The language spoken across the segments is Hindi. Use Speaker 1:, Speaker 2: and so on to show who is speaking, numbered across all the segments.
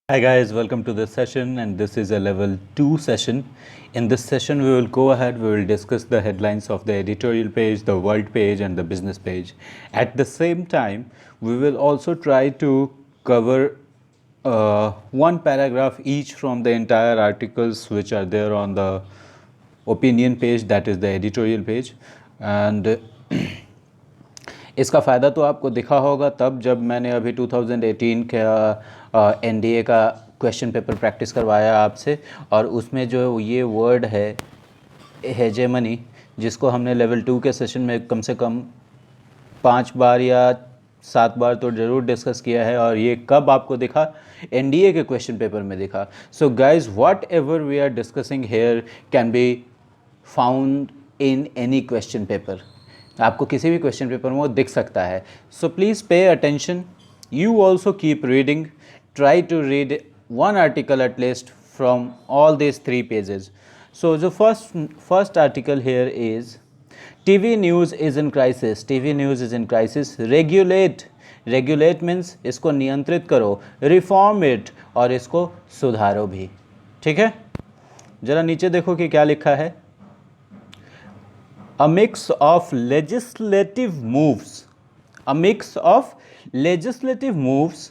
Speaker 1: Hi guys, welcome to this session, and this is a level 2 session. In this session we will go ahead, we will discuss the headlines of the editorial page, the world page and the business page. At the same time, we will also try to cover one paragraph each from the entire articles which are there on the opinion page, that is the editorial page. And इसका फ़ायदा तो आपको दिखा होगा तब जब मैंने अभी 2018 का एनडीए का क्वेश्चन पेपर प्रैक्टिस करवाया आपसे, और उसमें जो ये वर्ड है हेजेमनी, जिसको हमने लेवल 2 के सेशन में कम से कम 5 बार या 7 बार तो ज़रूर डिस्कस किया है, और ये कब आपको दिखा? एनडीए के क्वेश्चन पेपर में दिखा. So guys, whatever we are discussing here can be found in any question paper. आपको किसी भी क्वेश्चन पेपर में वो दिख सकता है. So please pay attention. You also keep reading. Try to read one article at least from all these 3 pages. So the first article here is TV news is in crisis. TV news is in crisis. Regulate means इसको नियंत्रित करो, reform it और इसको सुधारो भी. ठीक है, ज़रा नीचे देखो कि क्या लिखा है. A mix of legislative moves,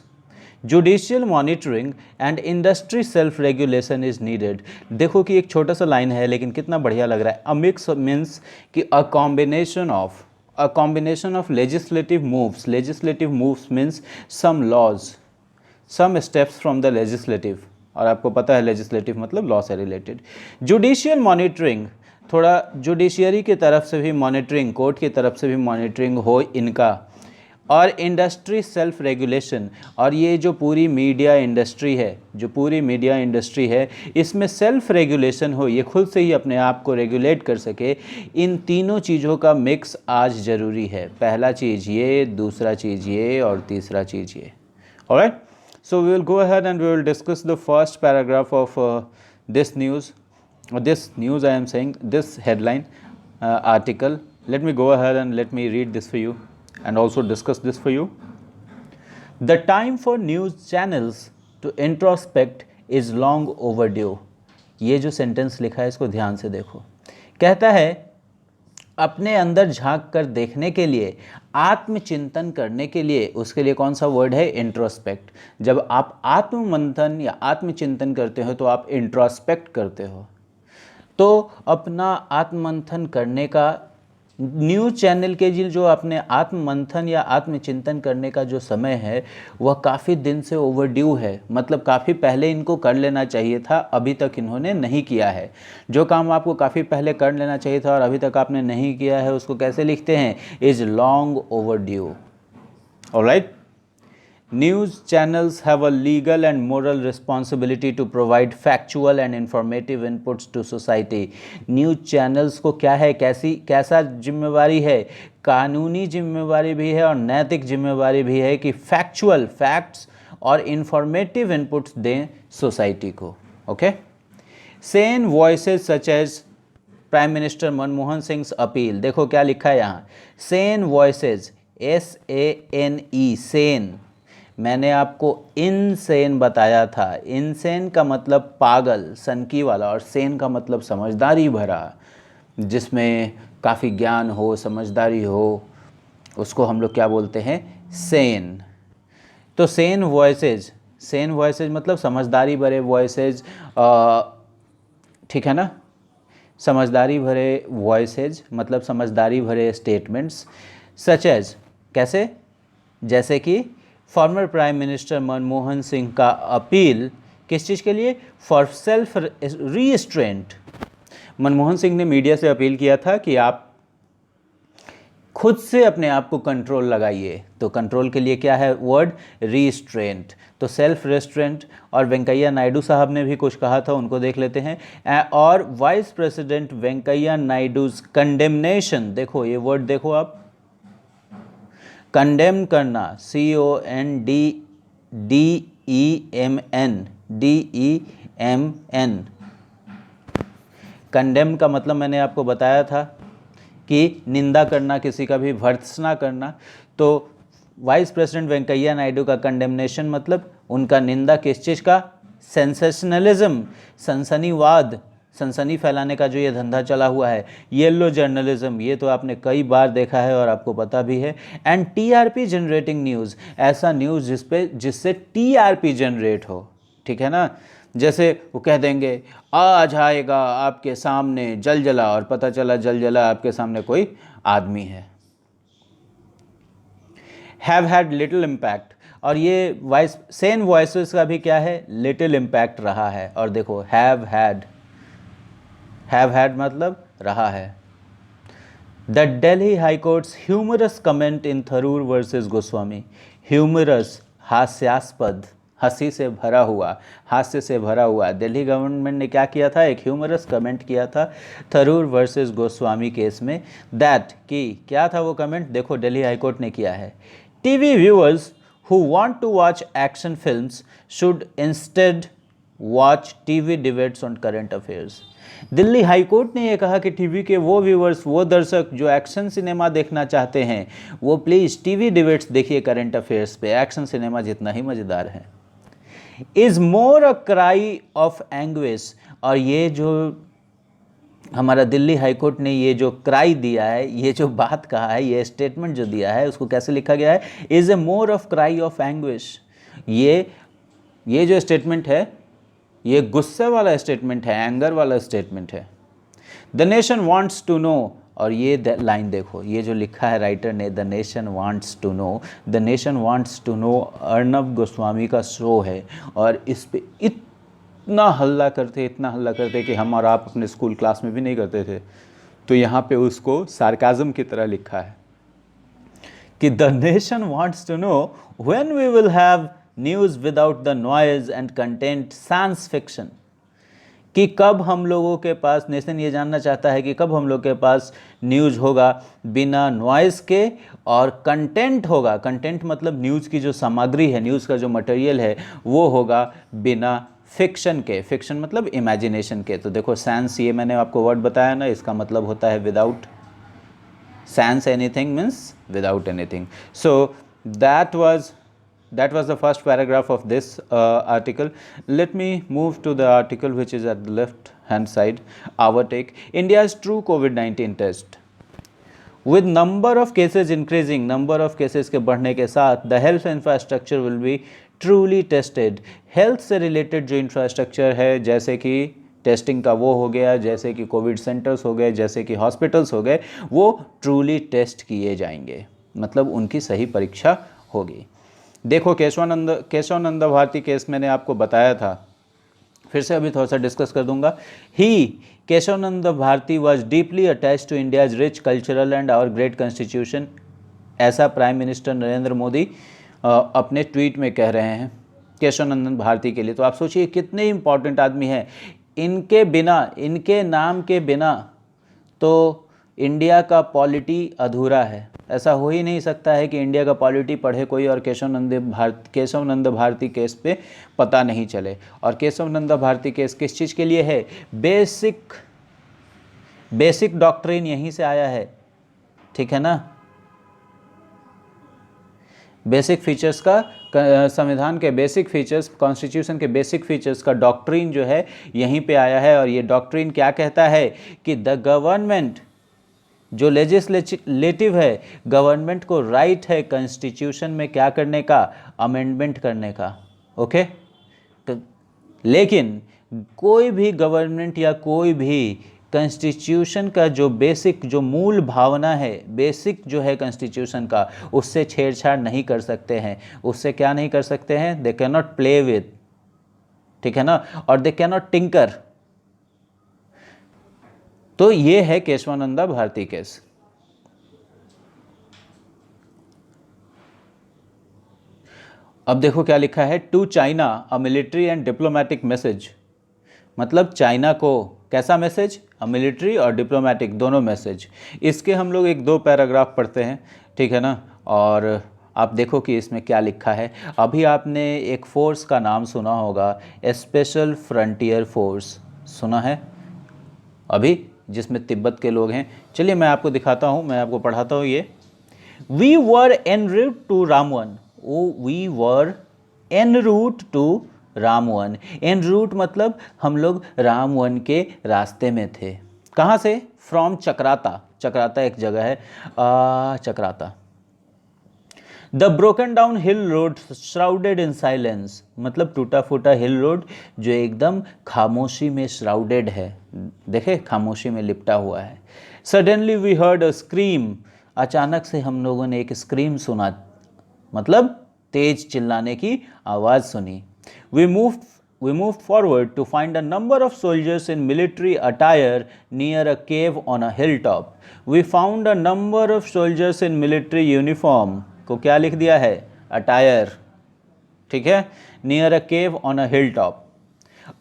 Speaker 1: judicial monitoring and industry self regulation is needed. देखो कि एक छोटा सा लाइन है लेकिन कितना बढ़िया लग रहा है. अ मिक्स मीन्स कि a combination of legislative moves means some laws, some steps from the legislative, और आपको पता है लेजिस्लेटिव मतलब लॉ से रिलेटेड. जुडिशियल मॉनिटरिंग, थोड़ा जुडिशियरी की तरफ से भी मॉनिटरिंग, कोर्ट की तरफ से भी मॉनिटरिंग हो इनका, और इंडस्ट्री सेल्फ रेगुलेशन, और ये जो पूरी मीडिया इंडस्ट्री है इसमें सेल्फ रेगुलेशन हो, ये खुद से ही अपने आप को रेगुलेट कर सके. इन तीनों चीज़ों का मिक्स आज ज़रूरी है. पहला चीज़ ये, दूसरा चीज़ ये, और तीसरा चीज़ ये. Alright, so we will go ahead and we will discuss the first paragraph of this news I am saying, this headline article. Let me go ahead and let me read this for you and also discuss this for you. The time for news channels to introspect is long overdue. ये जो सेंटेंस लिखा है इसको ध्यान से देखो. कहता है अपने अंदर झांक कर देखने के लिए, आत्मचिंतन करने के लिए, उसके लिए कौन सा वर्ड है? इंट्रोस्पेक्ट. जब आप आत्ममंथन या आत्मचिंतन करते हो तो आप इंट्रोस्पेक्ट करते हो. तो अपना आत्ममंथन करने का, न्यूज़ चैनल के जो अपने आत्ममंथन या आत्मचिंतन करने का जो समय है वह काफ़ी दिन से ओवरड्यू है. मतलब काफ़ी पहले इनको कर लेना चाहिए था, अभी तक इन्होंने नहीं किया है. जो काम आपको काफ़ी पहले कर लेना चाहिए था और अभी तक आपने नहीं किया है, उसको कैसे लिखते हैं? Is long overdue. Alright. News channels have a legal and moral responsibility to provide factual and informative inputs to society. News channels को क्या है, कैसा जिम्मेवारी है? कानूनी जिम्मेवारी भी है और नैतिक जिम्मेवारी भी है कि फैक्चुअल, फैक्ट्स और इंफॉर्मेटिव इनपुट्स दें सोसाइटी को. Okay. Sane voices such as prime minister Manmohan Singh appeal. देखो क्या लिखा है यहाँ. Sane voices, SANE, sane. मैंने आपको इनसेन बताया था. इनसेन का मतलब पागल, सनकी वाला, और सेन का मतलब समझदारी भरा, जिसमें काफ़ी ज्ञान हो, समझदारी हो, उसको हम लोग क्या बोलते हैं? सेन. तो सेन वॉइसेज मतलब समझदारी भरे वॉइसेज. ठीक है ना? समझदारी भरे वॉइसेज मतलब समझदारी भरे स्टेटमेंट्स. सच एज, कैसे? जैसे कि former prime minister Manmohan Singh का अपील किस चीज़ के लिए? For self restraint. Manmohan Singh ने मीडिया से अपील किया था कि आप खुद से अपने आप को कंट्रोल लगाइए. तो कंट्रोल के लिए क्या है वर्ड? रीस्ट्रेंट. तो सेल्फ रेस्ट्रेंट. और वेंकैया नायडू साहब ने भी कुछ कहा था, उनको देख लेते हैं. और vice president Venkaiah Naidu's condemnation. देखो ये वर्ड देखो आप, कंडेम करना, CONDEMN. कंडेम का मतलब मैंने आपको बताया था कि निंदा करना, किसी का भी भर्त्सना करना. तो वाइस प्रेसिडेंट वेंकैया नायडू का कंडेमनेशन मतलब उनका निंदा किस चीज़ का? सेंसेशनलिज्म, सनसनीवाद, सनसनी फैलाने का जो ये धंधा चला हुआ है। येलो जर्नलिज्म, ये तो आपने कई बार देखा है और आपको पता भी है। एंड टीआरपी जनरेटिंग न्यूज़, ऐसा न्यूज़ जिससे टीआरपी जनरेट हो, ठीक है ना। जैसे वो कह देंगे आज आएगा आपके सामने जलजला, और पता चला जलजला आपके सामने कोई आदमी है। हैव हैड लिटिल इम्पैक्ट, और ये सेम वॉइसेस का भी क्या है? लिटिल इम्पैक्ट रहा है। और देखो हैव हैड मतलब रहा है। The Delhi high court's humorous comment in Tharoor versus Goswami, humorous हास्यास्पद, हंसी से भरा हुआ, हास्य से भरा हुआ। दिल्ली गवर्नमेंट ने क्या किया था? एक ह्यूमरस कमेंट किया था थरूर वर्सेस गोस्वामी केस में। दैट कि क्या था वो कमेंट? देखो दिल्ली हाई कोर्ट ने किया है, TV viewers who want to watch action films should instead watch TV debates on current affairs। Delhi high court ने यह कहा कि टीवी के वो व्यूअर्स, वो दर्शक जो एक्शन सिनेमा देखना चाहते हैं, वो प्लीज़ टीवी डिबेट्स देखिए करंट अफेयर्स पे, एक्शन सिनेमा जितना ही मज़ेदार है। Is more a cry of anguish, और ये जो हमारा दिल्ली हाईकोर्ट ने ये जो क्राई दिया है, ये जो बात कहा है, ये स्टेटमेंट जो दिया है, उसको कैसे लिखा गया है? Is a more of cry of anguish. ये जो स्टेटमेंट है, ये गुस्से वाला स्टेटमेंट है, एंगर वाला स्टेटमेंट है। The nation wants to know, और ये लाइन देखो, ये जो लिखा है राइटर ने, the nation wants to know, the nation wants to know Arnab Goswami का शो है, और इस पे इतना हल्ला करते कि हम और आप अपने स्कूल क्लास में भी नहीं करते थे। तो यहाँ पे उसको सार्काज़म की तरह लिखा है कि the nation wants to know when we will have news without the noise and content science fiction, कि कब हम लोगों के पास, नेशन ये जानना चाहता है कि कब हम लोग के पास न्यूज़ होगा बिना नॉइज़ के, और कंटेंट होगा, कंटेंट मतलब न्यूज़ की जो सामग्री है, न्यूज़ का जो मटेरियल है, वो होगा बिना फिक्शन के। फिक्शन मतलब इमेजिनेशन के। तो देखो सेंस, ये मैंने आपको वर्ड बताया ना, इसका मतलब होता है without. Sense anything means without anything. So that was the first paragraph of this article. Let me move to the article which is at the left hand side. Our take: India's true COVID-19 test. With number of cases increasing, number of cases के बढ़ने के साथ, the health infrastructure will be truly tested. Health से रिलेटेड जो इंफ्रास्ट्रक्चर है, जैसे कि टेस्टिंग का वो हो गया, जैसे कि कोविड सेंटर्स हो गए, जैसे कि हॉस्पिटल्स हो गए, वो ट्रूली टेस्ट किए जाएंगे, मतलब उनकी सही परीक्षा होगी। देखो केशवानंद भारती केस मैंने आपको बताया था, फिर से अभी थोड़ा सा डिस्कस कर दूंगा। He Keshavananda Bharati was deeply attached to India's rich cultural and our great constitution, ऐसा प्राइम मिनिस्टर नरेंद्र मोदी अपने ट्वीट में कह रहे हैं केशवानंद भारती के लिए। तो आप सोचिए कितने इंपॉर्टेंट आदमी हैं, इनके बिना, इनके नाम के बिना तो इंडिया का पॉलिटी अधूरा है। ऐसा हो ही नहीं सकता है कि इंडिया का पॉलिटी पढ़े कोई और केशवानंद भारती केस पे पता नहीं चले। और केशवानंद भारती केस किस चीज़ के लिए है? बेसिक डॉक्ट्रिन यहीं से आया है, ठीक है ना। बेसिक फीचर्स का, संविधान के बेसिक फीचर्स, कॉन्स्टिट्यूशन के बेसिक फीचर्स का डॉक्ट्रिन जो है यहीं पे आया है। और ये डॉक्ट्रिन क्या कहता है कि द गवर्नमेंट, जो लेजिस्लेटिव है, गवर्नमेंट को राइट है कॉन्स्टिट्यूशन में क्या करने का? अमेंडमेंट करने का। ओके, तो लेकिन कोई भी गवर्नमेंट या कोई भी कॉन्स्टिट्यूशन का जो बेसिक, जो मूल भावना है, बेसिक जो है कॉन्स्टिट्यूशन का, उससे छेड़छाड़ नहीं कर सकते हैं। उससे क्या नहीं कर सकते हैं? They can not play with, ठीक है ना, और दे कैन नॉट टिंकर। तो ये है केशवानंद भारती केस। अब देखो क्या लिखा है, to China a military and diplomatic message, मतलब चाइना को कैसा मैसेज? अ मिलिट्री और डिप्लोमेटिक दोनों मैसेज। इसके हम लोग एक दो पैराग्राफ पढ़ते हैं, ठीक है ना, और आप देखो कि इसमें क्या लिखा है। अभी आपने एक फोर्स का नाम सुना होगा, स्पेशल फ्रंटियर फोर्स, सुना है अभी, जिसमें तिब्बत के लोग हैं। चलिए मैं आपको दिखाता हूँ, मैं आपको पढ़ाता हूँ ये। We were en route to Ramban, we were en route to Ramban. En route मतलब हम लोग रामवन के रास्ते में थे। कहाँ से? फ्रॉम चक्राता। चक्राता एक जगह है, Chakrata. The broken down hill road shrouded in silence, मतलब टूटा फूटा हिल रोड जो एकदम खामोशी में श्राउडेड है, देखे खामोशी में लिपटा हुआ है। Suddenly we heard a scream, अचानक से हम लोगों ने एक स्क्रीम सुना, मतलब तेज चिल्लाने की आवाज़ सुनी। We moved forward to find a number of soldiers in military attire near a cave on a hilltop. We found a number of soldiers in military uniform, को क्या लिख दिया है? attire, ठीक है? near a cave on a hilltop.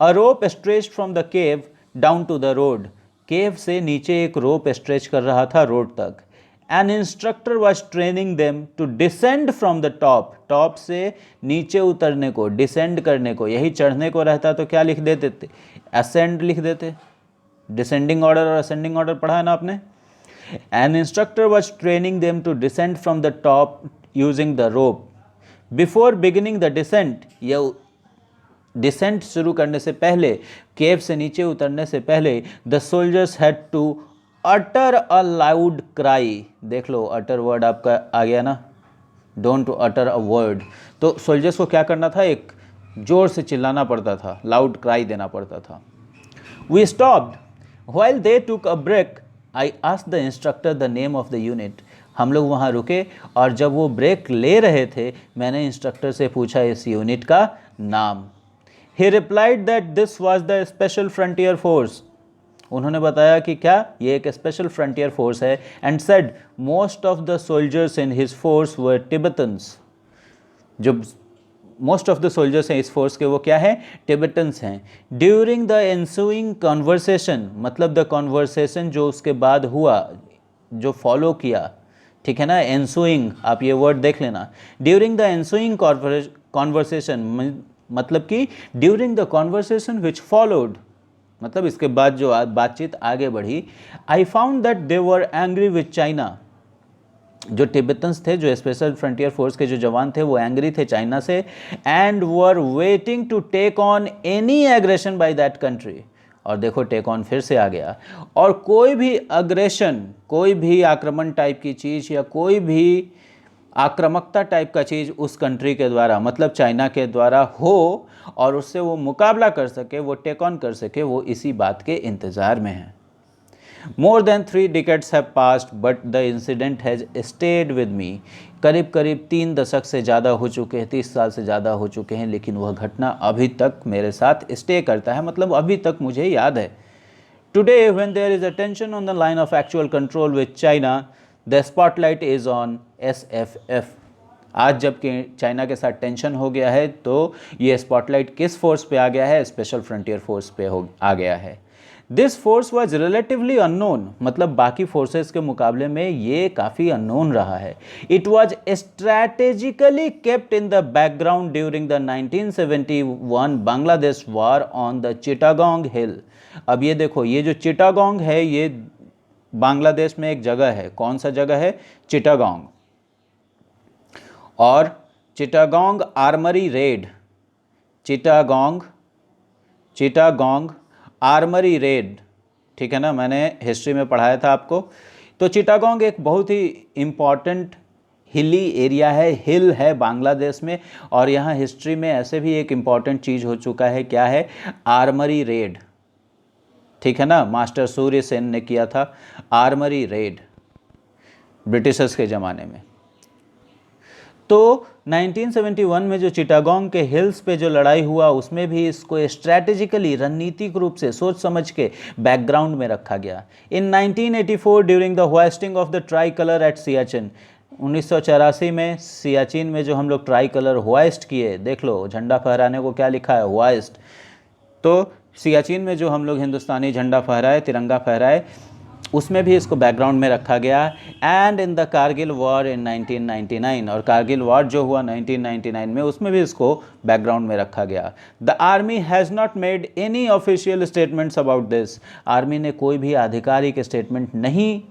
Speaker 1: A rope stretched from the cave down to the road. केव से नीचे एक रोप स्ट्रेच कर रहा था रोड तक। An instructor was training them to descend from the top. Top से नीचे उतरने को, डिसेंड करने को, यही चढ़ने को रहता तो क्या लिख देते थे? असेंड लिख देते। डिसेंडिंग ऑर्डर और असेंडिंग ऑर्डर पढ़ा है ना आपने? An instructor was training them to descend from the top using the rope. Before beginning the descent, यह डिसेंट शुरू करने से पहले, केव से नीचे उतरने से पहले, the soldiers had to utter a loud cry. देख लो अटर वर्ड आपका आ गया ना, डोंट अटर अ वर्ड। तो सोल्जर्स को क्या करना था? एक जोर से चिल्लाना पड़ता था, लाउड क्राई देना पड़ता था। We stopped while they took a break, I asked the instructor the name of the unit. हम लोग वहाँ रुके और जब वो ब्रेक ले रहे थे, मैंने इंस्ट्रक्टर से पूछा इस यूनिट का नाम। He replied that this was the Special Frontier Force. उन्होंने बताया कि क्या ये एक स्पेशल फ्रंटियर फोर्स है। And said most of the soldiers in his force were Tibetans. जो मोस्ट ऑफ द सोल्जर्स हैं इस फोर्स के वो क्या है? टिबेटन्स हैं। ड्यूरिंग द एंसुइंग कॉन्वर्सेशन, मतलब द कॉन्वर्सेशन जो उसके बाद हुआ, जो फॉलो किया, ठीक है ना? एंसुइंग, आप ये वर्ड देख लेना। ड्यूरिंग द एंसुइंग कॉन्वर्सेशन मतलब कि during the conversation which followed, मतलब इसके बाद जो बातचीत आगे बढ़ी। I found that they were angry with China. जो टिबेटन्स थे, जो स्पेशल फ्रंटियर फोर्स के जो जवान थे, वो एंग्री थे चाइना से। And were waiting to take on any aggression by that country. और देखो टेक ऑन फिर से आ गया। और कोई भी अग्रेशन, कोई भी आक्रमण टाइप की चीज़ या कोई भी आक्रामकता टाइप का चीज़ उस कंट्री के द्वारा, मतलब चाइना के द्वारा हो और उससे वो मुकाबला कर सके, वो टेक ऑन कर सके, वो इसी बात के इंतज़ार में है। More than 3 decades have passed but the incident has stayed with me. करीब करीब 3 दशक से ज़्यादा हो चुके हैं, 30 साल से ज़्यादा हो चुके हैं, लेकिन वह घटना अभी तक मेरे साथ स्टे करता है, मतलब अभी तक मुझे याद है। Today when there is a tension on the line of actual control with China, the spotlight is on SFF। आज जबकि चाइना के साथ टेंशन हो गया है, तो ये स्पॉटलाइट किस फोर्स पे आ गया है? स्पेशल फ्रंटियर फोर्स पे आ गया है। This force was relatively unknown, मतलब बाकी फोर्सेस के मुकाबले में ये काफ़ी अननोन रहा है। It was strategically kept in the background during the 1971 Bangladesh war on the Chittagong hill. अब ये देखो, ये जो चिटागोंग है ये बांग्लादेश में एक जगह है। कौन सा जगह है? चिटागोंग। और Chittagong armoury raid, Chittagong armoury raid, ठीक है ना? मैंने हिस्ट्री में पढ़ाया था आपको। तो चिटागोंग एक बहुत ही इम्पॉर्टेंट हिली एरिया है, हिल है बांग्लादेश में। और यहाँ हिस्ट्री में ऐसे भी एक इम्पॉर्टेंट चीज़ हो चुका है, क्या है? आर्मरी रेड, ठीक है ना? मास्टर सूर्य सेन ने किया था आर्मरी रेड ब्रिटिशर्स के ज़माने में। तो 1971 में जो चिटागोंग के हिल्स पे जो लड़ाई हुआ, उसमें भी इसको स्ट्रैटेजिकली, रणनीतिक रूप से सोच समझ के बैकग्राउंड में रखा गया। In 1984 during the hoisting of the tricolour at Siachen, 1984 में सियाचिन में जो हम लोग ट्राई कलर होइस्ट किए, देख लो झंडा फहराने को क्या लिखा है? होइस्ट। तो सियाचिन में जो हम लोग हिंदुस्तानी झंडा फहराए, तिरंगा फहराए, उसमें भी इसको बैकग्राउंड में रखा गया। And in the Kargil war in 1999, और कारगिल वॉर जो हुआ 1999 में, उसमें भी इसको बैकग्राउंड में रखा गया। The army has not made any official statements about this. Army ने कोई भी आधिकारिक स्टेटमेंट नहीं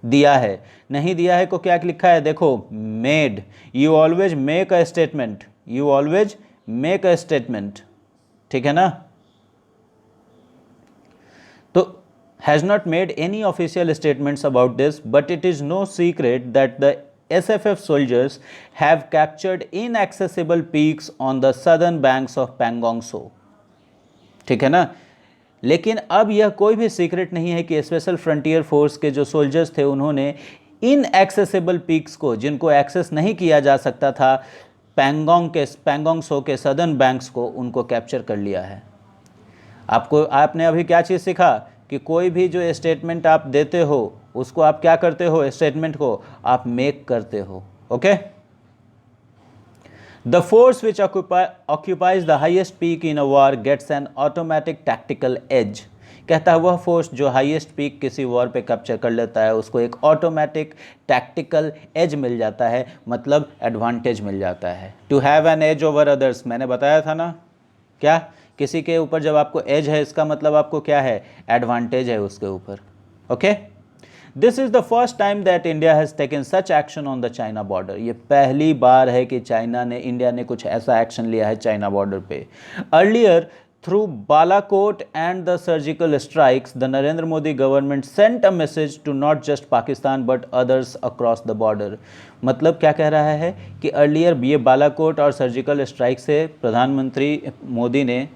Speaker 1: दिया है। नहीं दिया है को क्या लिखा है? देखो, made. You always make a statement, you always make a statement, ठीक है ना। तो has not made any official statements about this, but it is no secret that the SFF soldiers have captured inaccessible peaks on the southern banks of Pangong Tso, ठीक है ना। लेकिन अब यह कोई भी सीक्रेट नहीं है कि स्पेशल फ्रंटियर फोर्स के जो सोल्जर्स थे उन्होंने इनएक्सेसिबल पीक्स को, जिनको एक्सेस नहीं किया जा सकता था, पैंगोंग सो के सदर्न बैंक्स को, उनको कैप्चर कर लिया है। आपने अभी क्या चीज़ सीखा कि कोई भी जो स्टेटमेंट आप देते हो उसको आप क्या करते हो, स्टेटमेंट को आप मेक करते हो, okay. The force which occupies the highest peak in a war gets an automatic tactical edge. कहता है वह फोर्स जो हाईएस्ट पीक किसी वॉर पे कैप्चर कर लेता है उसको एक ऑटोमेटिक टैक्टिकल एज मिल जाता है, मतलब एडवांटेज मिल जाता है। To have an edge over others, मैंने बताया था ना, क्या किसी के ऊपर जब आपको एज है इसका मतलब आपको क्या है, एडवांटेज है उसके ऊपर, okay. This is the first time that India has taken such action on the China border. ये पहली बार है कि इंडिया ने कुछ ऐसा एक्शन लिया है चाइना बॉर्डर पे। Earlier through Balakot and the surgical strikes the Narendra Modi government sent a message to not just Pakistan but others across the border. मतलब क्या कह रहा है कि अर्लियर ये बालाकोट और सर्जिकल स्ट्राइक से प्रधानमंत्री मोदी ने,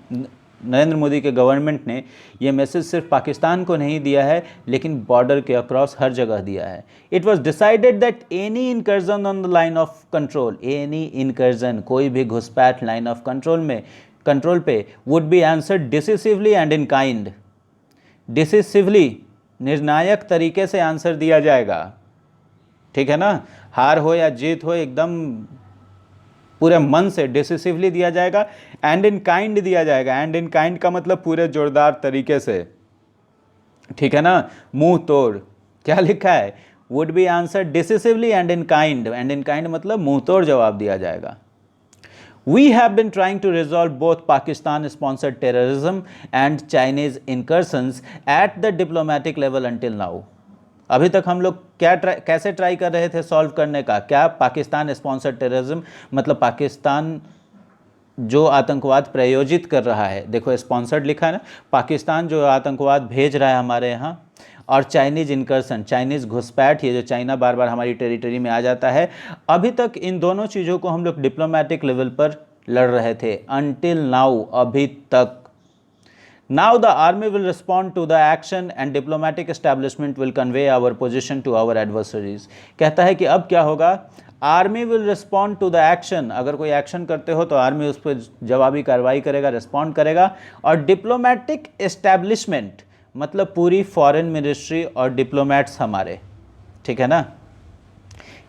Speaker 1: नरेंद्र मोदी के गवर्नमेंट ने ये मैसेज सिर्फ पाकिस्तान को नहीं दिया है लेकिन बॉर्डर के अक्रॉस हर जगह दिया है। It was decided that any incursion on the line of control, any incursion, कोई भी घुसपैठ लाइन ऑफ कंट्रोल पे would be answered decisively and in kind. Decisively, निर्णायक तरीके से आंसर दिया जाएगा, ठीक है ना। हार हो या जीत हो, एकदम पूरे मन से डिसिसिवली दिया जाएगा। एंड इन काइंड दिया जाएगा। एंड इन काइंड का मतलब पूरे जोरदार तरीके से, ठीक है ना, मुंह तोड़। क्या लिखा है, would be answer decisively and in kind. And in kind मतलब मुंह तोड़ जवाब दिया जाएगा। We have been trying to resolve both Pakistan-sponsored terrorism and Chinese incursions at the diplomatic level until now. अभी तक हम लोग कैसे ट्राई कर रहे थे सॉल्व करने का, क्या पाकिस्तान स्पॉन्सर्ड टेररिज्म, मतलब पाकिस्तान जो आतंकवाद प्रायोजित कर रहा है, देखो स्पॉन्सर्ड लिखा है ना, पाकिस्तान जो आतंकवाद भेज रहा है हमारे यहाँ, और चाइनीज़ इनकर्सन, चाइनीज़ घुसपैठ, ये जो चाइना बार बार हमारी टेरिटरी में आ जाता है, अभी तक इन दोनों चीज़ों को हम लोग डिप्लोमेटिक लेवल पर लड़ रहे थे, अनटिल नाउ, अभी तक। Now the army will respond to the action and diplomatic establishment will convey our position to our adversaries. कहता है कि अब क्या होगा, army will respond to the action, अगर कोई एक्शन करते हो तो आर्मी उस पर जवाबी कार्रवाई करेगा, रिस्पॉन्ड करेगा। और डिप्लोमेटिक एस्टैब्लिशमेंट मतलब पूरी फॉरेन मिनिस्ट्री और डिप्लोमेट्स हमारे, ठीक है ना,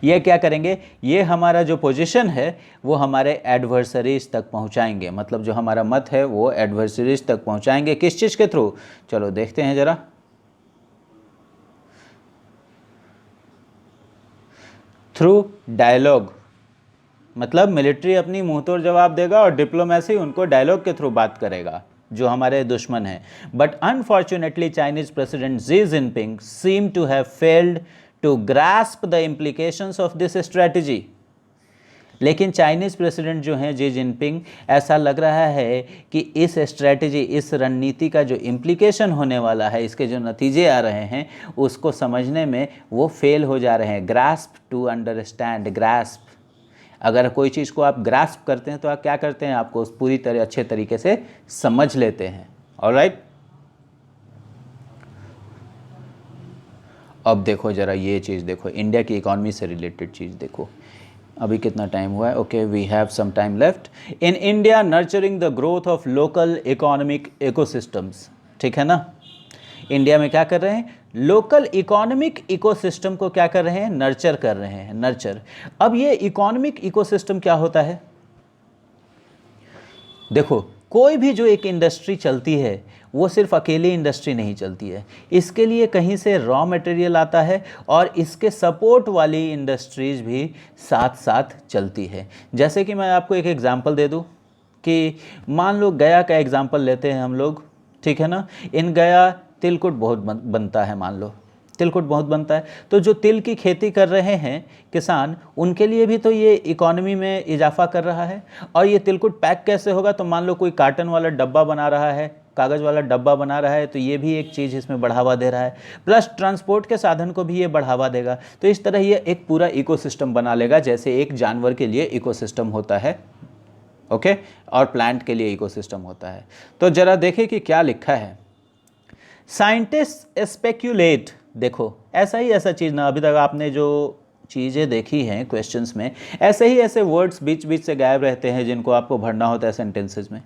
Speaker 1: ये क्या करेंगे, ये हमारा जो पोजीशन है वो हमारे एडवर्सरीज तक पहुंचाएंगे, मतलब जो हमारा मत है वो एडवर्सरीज तक पहुंचाएंगे। किस चीज़ के थ्रू, चलो देखते हैं ज़रा। थ्रू डायलॉग, मतलब मिलिट्री अपनी मुंहतोड़ जवाब देगा और डिप्लोमेसी उनको डायलॉग के थ्रू बात करेगा जो हमारे दुश्मन हैं। But unfortunately Chinese president Xi Jinping seem to have failed to grasp the implications of this strategy. लेकिन चाइनीज़ प्रेसिडेंट जो हैं जी जिनपिंग, ऐसा लग रहा है कि इस स्ट्रेटजी, इस रणनीति का जो इम्प्लीकेशन होने वाला है, इसके जो नतीजे आ रहे हैं उसको समझने में वो फेल हो जा रहे हैं। ग्रास्प, टू अंडरस्टैंड, ग्रास्प, अगर कोई चीज़ को आप ग्रास्प करते हैं तो आप क्या करते हैं, आपको उस पूरी तरह अच्छे तरीके से समझ लेते हैं। ऑलराइट, अब देखो ज़रा ये चीज़ देखो, इंडिया की इकॉनमी से रिलेटेड चीज़ देखो। अभी कितना टाइम हुआ है, okay we have some time left. In India nurturing the growth of local economic ecosystems, ठीक है ना। इंडिया में क्या कर रहे हैं, लोकल इकोनॉमिक इकोसिस्टम को क्या कर रहे हैं, नर्चर कर रहे हैं, नर्चर। अब ये इकोनॉमिक इकोसिस्टम क्या होता है, देखो कोई भी जो एक इंडस्ट्री चलती है वो सिर्फ अकेली इंडस्ट्री नहीं चलती है, इसके लिए कहीं से रॉ मटेरियल आता है और इसके सपोर्ट वाली इंडस्ट्रीज भी साथ साथ चलती है। जैसे कि मैं आपको एक एग्जांपल दे दूं कि मान लो गया का एग्जांपल लेते हैं हम लोग, ठीक है ना। इन गया तिलकुट बहुत बनता है मान लो, तिलकुट बहुत बनता है। तो जो तिल की खेती कर रहे हैं किसान, उनके लिए भी तो ये इकोनॉमी में इजाफा कर रहा है। और ये तिलकुट पैक कैसे होगा, तो मान लो कोई कार्टन वाला डब्बा बना रहा है, कागज़ वाला डब्बा बना रहा है, तो ये भी एक चीज़ इसमें बढ़ावा दे रहा है, प्लस ट्रांसपोर्ट के साधन को भी ये बढ़ावा देगा। तो इस तरह ये एक पूरा इकोसिस्टम बना लेगा, जैसे एक जानवर के लिए इकोसिस्टम होता है, ओके, और प्लांट के लिए इकोसिस्टम होता है। तो ज़रा देखें कि क्या लिखा है। साइंटिस्ट स्पेक्यूलेट, देखो ऐसा चीज़ ना, अभी तक आपने जो चीज़ें देखी हैं क्वेश्चंस में, ऐसे वर्ड्स बीच बीच से गायब रहते हैं जिनको आपको भरना होता है सेंटेंसेस में।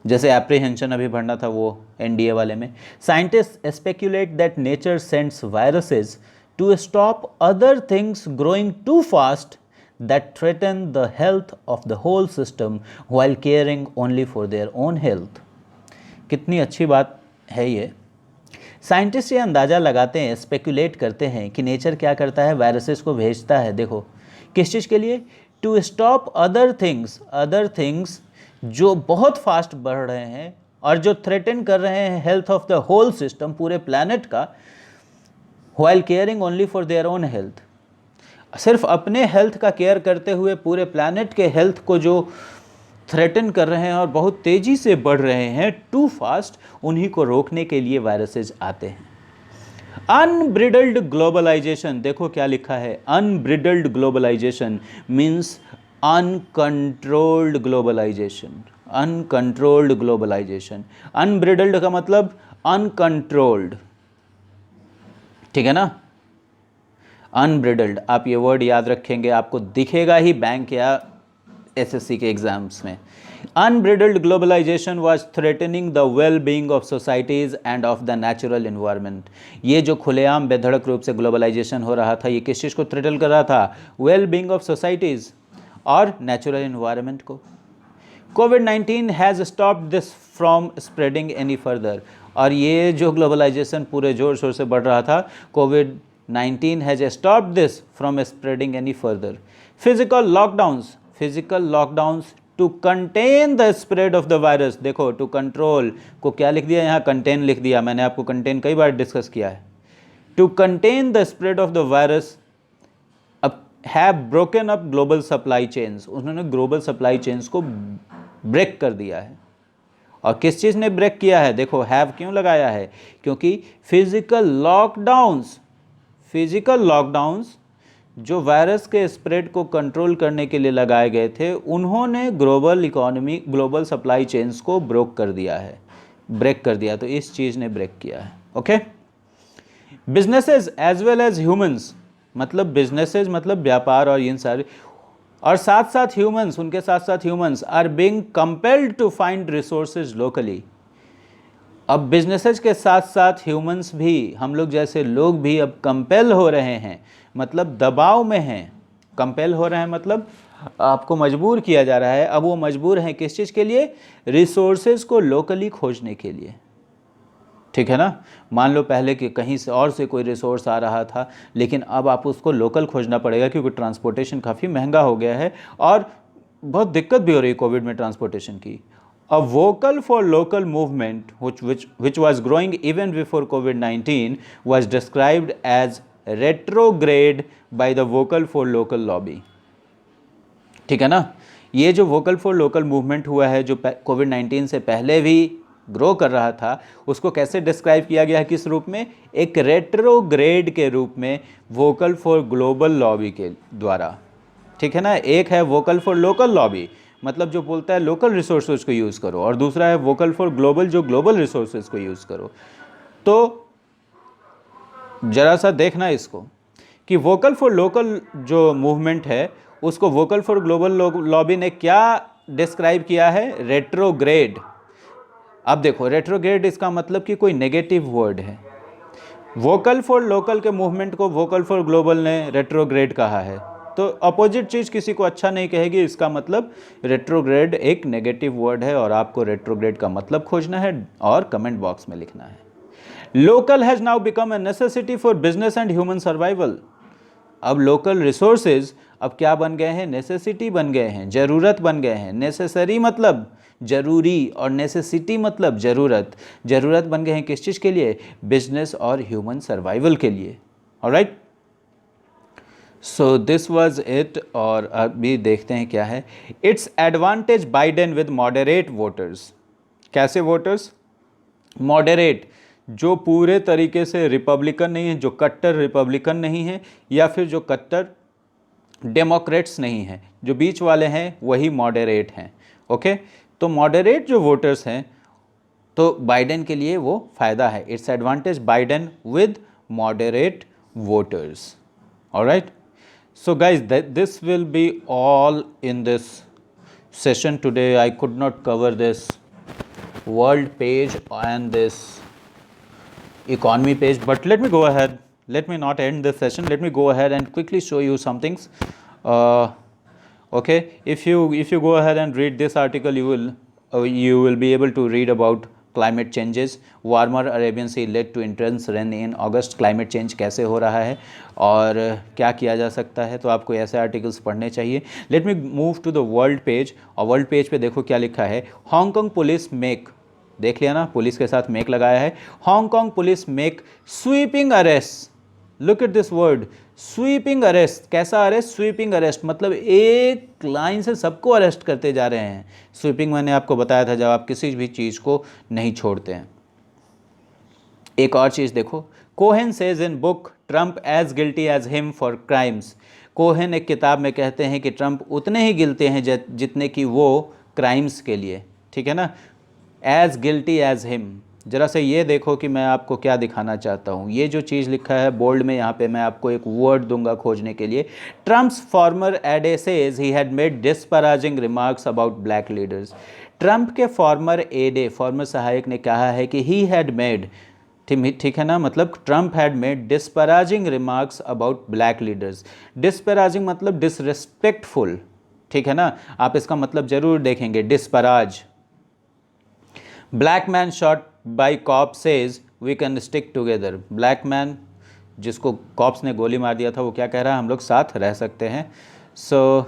Speaker 1: जैसे एप्रीहेंशन अभी भरना था वो एनडीए वाले में। Scientist speculate that nature sends viruses to stop other things growing too fast that threaten the health of the whole system while caring only for their own health. कितनी अच्छी बात है ये। साइंटिस्ट ये अंदाज़ा लगाते हैं, स्पेकुलेट करते हैं कि नेचर क्या करता है, वायरसेस को भेजता है। देखो किस चीज़ के लिए, टू स्टॉप अदर थिंग्स जो बहुत फास्ट बढ़ रहे हैं और जो थ्रेटन कर रहे हैं health of the whole system, पूरे प्लैनेट का, while caring only for their own health, सिर्फ अपने हेल्थ का केयर करते हुए पूरे प्लैनेट के हेल्थ को जो थ्रेटन कर रहे हैं और बहुत तेज़ी से बढ़ रहे हैं टू फास्ट, उन्हीं को रोकने के लिए वायरसेस आते हैं। अनब्रिडल्ड ग्लोबलाइजेशन, देखो क्या लिखा है, unbridled globalisation means uncontrolled globalisation. Uncontrolled globalisation, unbridled का मतलब अनकंट्रोल्ड, ठीक है ना, अनब्रिडल्ड। आप ये वर्ड याद रखेंगे, आपको दिखेगा ही बैंक या एसएससी के एग्जाम्स में। Unbridled globalisation was threatening the well being of societies and of the natural environment. ये जो खुलेआम बेधड़क रूप से ग्लोबलाइजेशन हो रहा था, ये किस चीज़ को थ्रेटन कर रहा था, वेल बीइंग ऑफ सोसाइटीज़ और नेचुरल इन्वायरमेंट को। कोविड-19 has stopped this from spreading any further. और ये जो ग्लोबलाइजेशन पूरे जोर शोर से बढ़ रहा था, कोविड-19 has stopped this from spreading any further. Physical lockdowns to contain the spread of the virus, देखो टू कंट्रोल को क्या लिख दिया यहाँ, कंटेन लिख दिया, मैंने आपको कंटेन कई बार डिस्कस किया है। To contain the spread of the virus have broken up global supply chains, उन्होंने ग्लोबल सप्लाई चेन्स को ब्रेक कर दिया है। और किस चीज़ ने ब्रेक किया है, देखो हैव क्यों लगाया है, क्योंकि फिजिकल लॉकडाउन्स जो वायरस के स्प्रेड को कंट्रोल करने के लिए लगाए गए थे, उन्होंने global economy, global supply chains को ब्रेक कर दिया। तो इस चीज़ ने ब्रेक किया है, okay. Businesses as well as humans, मतलब बिजनेसेस मतलब व्यापार और इन सारे, और साथ साथ ह्यूमंस, उनके साथ साथ humans are being compelled to find resources locally. अब बिजनेसेस के साथ साथ ह्यूमंस भी, हम लोग जैसे लोग भी अब कंपेल हो रहे हैं, मतलब दबाव में हैं। कंपेल हो रहे हैं मतलब आपको मजबूर किया जा रहा है। अब वो मजबूर हैं किस चीज़ के लिए, रिसोर्सेज को लोकली खोजने के लिए, ठीक है ना। मान लो पहले कि कहीं से और से कोई रिसोर्स आ रहा था, लेकिन अब आप उसको लोकल खोजना पड़ेगा, क्योंकि ट्रांसपोर्टेशन काफ़ी महंगा हो गया है और बहुत दिक्कत भी हो रही है कोविड में ट्रांसपोर्टेशन की। A vocal for local movement, which was growing even before COVID-19, was described as retrograde by the vocal for local lobby. ठीक है ना। ये जो vocal for local movement हुआ है, जो COVID-19 से पहले भी ग्रो कर रहा था, उसको कैसे डिस्क्राइब किया गया है, किस रूप में, एक रेट्रोग्रेड के रूप में, वोकल फॉर ग्लोबल लॉबी के द्वारा, ठीक है ना। एक है वोकल फॉर लोकल लॉबी, मतलब जो बोलता है लोकल रिसोर्सेज को यूज़ करो, और दूसरा है वोकल फॉर ग्लोबल, जो ग्लोबल रिसोर्सेज को यूज़ करो। तो जरा सा देखना इसको कि वोकल फॉर लोकल जो मूवमेंट है, उसको वोकल फॉर ग्लोबल लॉबी ने क्या डिस्क्राइब किया है, रेट्रोग्रेड। अब देखो रेट्रोग्रेड इसका मतलब कि कोई नेगेटिव वर्ड है। वोकल फॉर लोकल के मूवमेंट को वोकल फॉर ग्लोबल ने रेट्रोग्रेड कहा है, तो अपोजिट चीज़ किसी को अच्छा नहीं कहेगी, इसका मतलब रेट्रोग्रेड एक नेगेटिव वर्ड है, और आपको रेट्रोग्रेड का मतलब खोजना है और कमेंट बॉक्स में लिखना है। Local has now become a necessity for business and human survival. अब लोकल रिसोर्सेज अब क्या बन गए हैं, नेसेसिटी बन गए हैं, ज़रूरत बन गए हैं। नेसेसरी मतलब ज़रूरी और नेसेसिटी मतलब ज़रूरत। ज़रूरत बन गए हैं किस चीज़ के लिए, बिजनेस और ह्यूमन सर्वाइवल के लिए। Alright, so this was it. और अभी देखते हैं क्या है। It's advantage Biden with moderate voters. कैसे वोटर्स, मॉडरेट, जो पूरे तरीके से रिपब्लिकन नहीं है, जो कट्टर रिपब्लिकन नहीं है, या फिर जो कट्टर डेमोक्रेट्स नहीं हैं, जो बीच वाले हैं वही मॉडरेट हैं। ओके, तो मॉडरेट जो वोटर्स हैं तो बाइडेन के लिए वो फ़ायदा है। It's advantage Biden with moderate voters. Alright, so guys, this will be all in this session today. I could not cover this world page and this economy page, but let me go ahead, let me not end this session, let me go ahead and quickly show you some things. Okay, if you go ahead and read this article, you will be able to read about climate changes, warmer Arabian Sea led to intense rain in August. Climate change कैसे हो रहा है और क्या किया जा सकता है, तो आपको ऐसे आर्टिकल्स पढ़ने चाहिए। Let me move to the world page, और वर्ल्ड पेज पे देखो क्या लिखा है। हांगकांग पुलिस मेक, देख लिया ना, पुलिस के साथ मेक लगाया है। Hong Kong police make sweeping arrest, look at this word, sweeping arrest. कैसा अरेस्ट, स्वीपिंग अरेस्ट मतलब एक लाइन से सबको अरेस्ट करते जा रहे हैं। स्वीपिंग मैंने आपको बताया था जब आप किसी भी चीज़ को नहीं छोड़ते हैं। एक और चीज़ देखो, Cohen says in book Trump as guilty as him for crimes. Cohen एक किताब में कहते हैं कि ट्रंप उतने ही गिल्टी हैं जितने कि वो क्राइम्स के लिए, ठीक है ना, एज गिल्टी एज हिम। ज़रा से ये देखो कि मैं आपको क्या दिखाना चाहता हूँ। ये जो चीज़ लिखा है बोल्ड में, यहाँ पे मैं आपको एक वर्ड दूंगा खोजने के लिए। Trump's former aide says he had made disparaging remarks about black leaders. Trump के फॉर्मर एडे, फॉर्मर सहायक ने कहा है कि ही हैड मेड, ठीक है ना, मतलब Trump had made disparaging remarks about black leaders. Disparaging मतलब डिसरिस्पेक्टफुल, ठीक है ना, आप इसका मतलब ज़रूर देखेंगे, disparage. Black man shot by cop says we can stick together. Black man, जिसको कॉप्स ने गोली मार दिया था, वो क्या कह रहा है, हम लोग साथ रह सकते हैं। So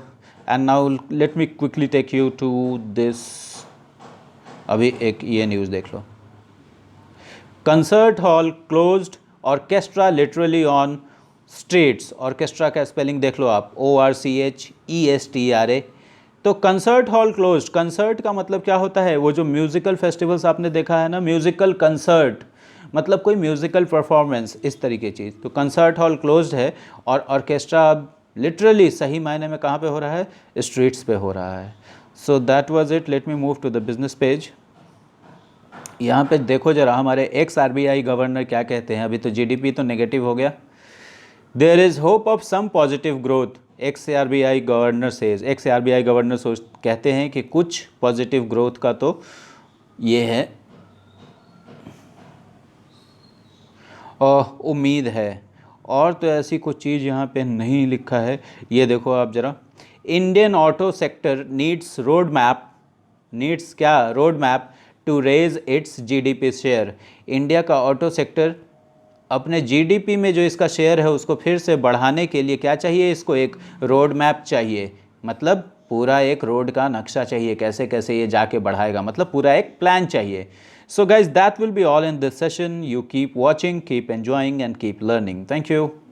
Speaker 1: and now let me quickly take you to this, अभी एक ये न्यूज़ देख लो। Concert hall closed, orchestra literally on streets. Orchestra का स्पेलिंग देख लो आप, ORCHESTRA। तो कंसर्ट हॉल क्लोज्ड, कंसर्ट का मतलब क्या होता है, वो जो म्यूज़िकल फेस्टिवल्स आपने देखा है ना, म्यूज़िकल कंसर्ट मतलब कोई म्यूज़िकल परफॉर्मेंस, इस तरीके की चीज़। तो कंसर्ट हॉल क्लोज्ड है और ऑर्केस्ट्रा लिटरली सही मायने में कहाँ पे हो रहा है, स्ट्रीट्स पे हो रहा है। So that was it. Let me move to the business page. यहाँ पे देखो जरा हमारे एक्स RBI गवर्नर क्या कहते हैं। अभी तो GDP तो नेगेटिव हो गया। There is hope of some positive growth, ex RBI governor says. Ex RBI governor कहते हैं कि कुछ पॉजिटिव ग्रोथ का तो ये है और उम्मीद है। और तो ऐसी कुछ चीज़ यहाँ पे नहीं लिखा है। ये देखो आप ज़रा, Indian auto sector needs road map, needs क्या, road map to raise its GDP share. India का ऑटो सेक्टर अपने GDP में जो इसका शेयर है उसको फिर से बढ़ाने के लिए क्या चाहिए, इसको एक रोड मैप चाहिए, मतलब पूरा एक रोड का नक्शा चाहिए, कैसे कैसे ये जाके बढ़ाएगा, मतलब पूरा एक प्लान चाहिए। So guys that will be all in this session. You keep watching, keep enjoying and keep learning. Thank you.